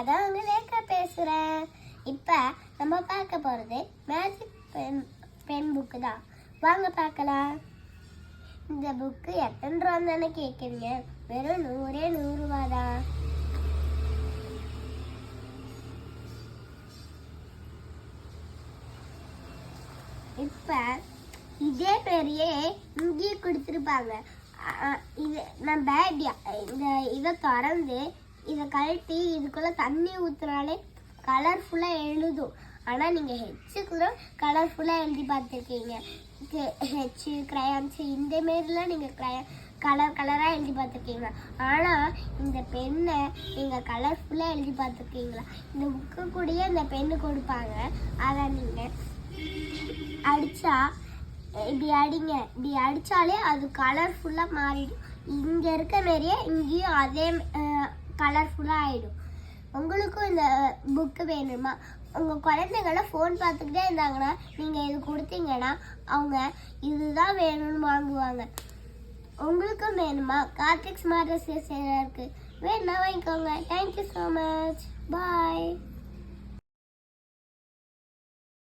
நான் தான் உங்க ரேகா பேசுகிறேன். இப்போ நம்ம பார்க்க போகிறது மேஜிக் பென் புக்கு தான். வாங்க பார்க்கலாம். இந்த புக்கு எத்தனை ரூபான்னு தானே கேட்குறீங்க? வெறும் 100 ரூபா தான். இப்போ இதே பெரிய இங்கேயே கொடுத்துருப்பாங்க. இது நம்ம இந்த இதை திறந்து இதை கழட்டி இதுக்குள்ளே தண்ணி ஊற்றுனாலே கலர்ஃபுல்லாக எழுதும். ஆனால் நீங்கள் ஹெச்சுக்குள்ள கலர்ஃபுல்லாக எழுதி பார்த்துருக்கீங்க. ஹெச்சு க்ரையான்ஸு இந்தமாரிலாம் நீங்கள் கலராக எழுதி பார்த்துருக்கீங்க. ஆனால் இந்த பெண்ணை நீங்கள் கலர்ஃபுல்லாக எழுதி பார்த்துருக்கீங்களா? இந்த புக்கு கூடயே இந்த பெண்ணு கொடுப்பாங்க. அதை நீங்கள் அடித்தா இப்படி அடிங்க, இப்படி அடித்தாலே அது கலர்ஃபுல்லாக மாறிடும். இங்கே இருக்க மாரியே இங்கேயும் அதே கலர்ஃபுல்லாக ஆகிடும். உங்களுக்கும் இந்த புக்கு வேணுமா? உங்கள் குழந்தைங்கள ஃபோன் பார்த்துக்கிட்டே இருந்தாங்கன்னா நீங்கள் இது கொடுத்தீங்கன்னா அவங்க இதுதான் வேணும்னு வாங்குவாங்க. உங்களுக்கும் வேணுமா? கார்த்திக் ஸ்மார்ட் இருக்குது, வேணும்னா வாங்கிக்கோங்க. Thank you so much. பாய்.